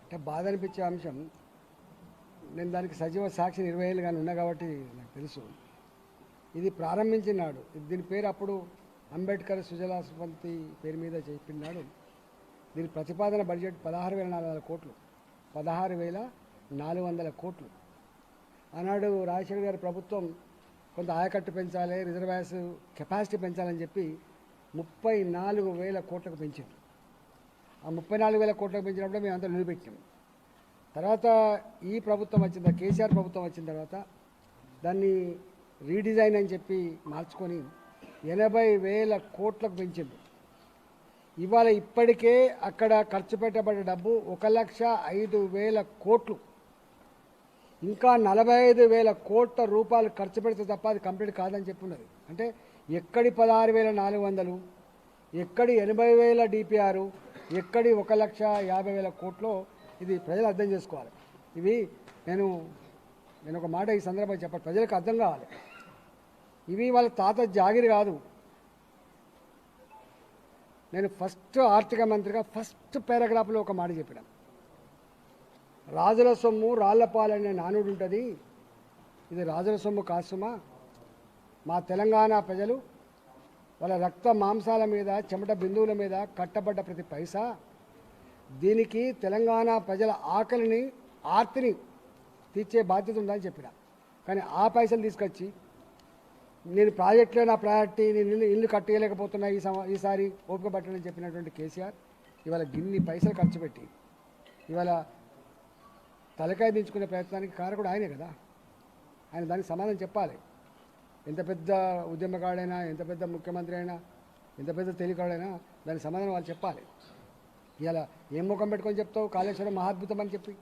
అంటే బాధ అనిపించే అంశం, నేను దానికి సజీవ సాక్షి 20 ఏళ్ళు కానీ ఉన్నా కాబట్టి నాకు తెలుసు. ఇది ప్రారంభించినాడు, దీని పేరు అప్పుడు అంబేద్కర్ సుజలా స్రవంతి పేరు మీద చెప్పినాడు. దీని ప్రతిపాదన బడ్జెట్ 16,400 కోట్లు, 16,400 కోట్లు. ఆనాడు రాజశేఖర్ గారి ప్రభుత్వం కొంత ఆయకట్టు పెంచాలి, రిజర్వాయర్స్ కెపాసిటీ పెంచాలని చెప్పి 34,000 కోట్లకు పెంచింది. ఆ 34,000 కోట్లకు పెంచినప్పుడు మేము అంతా నిలబెట్టాం. తర్వాత ఈ ప్రభుత్వం వచ్చింది, కేసీఆర్ ప్రభుత్వం వచ్చిన తర్వాత దాన్ని రీడిజైన్ అని చెప్పి మార్చుకొని 80,000 కోట్లకు పెంచింది. ఇవాళ ఇప్పటికే అక్కడ ఖర్చు పెట్టబడ్డ డబ్బు 1,05,000 కోట్లు. ఇంకా 45,000 కోట్ల రూపాయలు ఖర్చు పెడితే తప్ప అది కంప్లీట్ కాదని చెప్పున్నది. అంటే ఎక్కడి 16,400, ఎక్కడి 80,000 డిపిఆర్, ఎక్కడి 1,50,000 కోట్లు, ఇది ప్రజలు అర్థం చేసుకోవాలి. ఇవి నేను ఒక మాట ఈ సందర్భంగా చెప్పాలి, ప్రజలకు అర్థం కావాలి. ఇవి వాళ్ళ తాత జాగిరి కాదు. నేను ఫస్ట్ ఆర్థిక మంత్రిగా ఫస్ట్ పారాగ్రాఫ్లో ఒక మాట చెప్పిన, రాజుల సొమ్ము రాళ్లపాలనే నానుడు ఉంటుంది. ఇది రాజుల సొమ్ము కాసుమా. మా తెలంగాణ ప్రజలు వాళ్ళ రక్త మాంసాల మీద, చెమట బిందువుల మీద కట్టబడ్డ ప్రతి పైసా, దీనికి తెలంగాణ ప్రజల ఆకలిని, ఆర్తిని తీర్చే బాధ్యత ఉందని చెప్పిన. కానీ ఆ పైసలు తీసుకొచ్చి నేను ప్రాజెక్టులో నా ప్రయారిటీ, నేను ఇల్లు కట్టేయలేకపోతున్నా ఈసారి ఓపిక పట్టనని చెప్పినటువంటి కేసీఆర్ ఇవాళ గిన్ని పైసలు ఖర్చు పెట్టి ఇవాళ తలకాయ దించుకునే ప్రయత్నానికి కారకుడు ఆయనే కదా. ఆయన దానికి సమాధానం చెప్పాలి. ఎంత పెద్ద ఉద్యమకాడైనా, ఎంత పెద్ద ముఖ్యమంత్రి అయినా, ఎంత పెద్ద తెలియకాడైనా దానికి సమాధానం వాళ్ళు చెప్పాలి. ఇవాళ ఏం ముఖం పెట్టుకొని చెప్తావు కాళేశ్వరం మహాద్భుతం అని చెప్పి?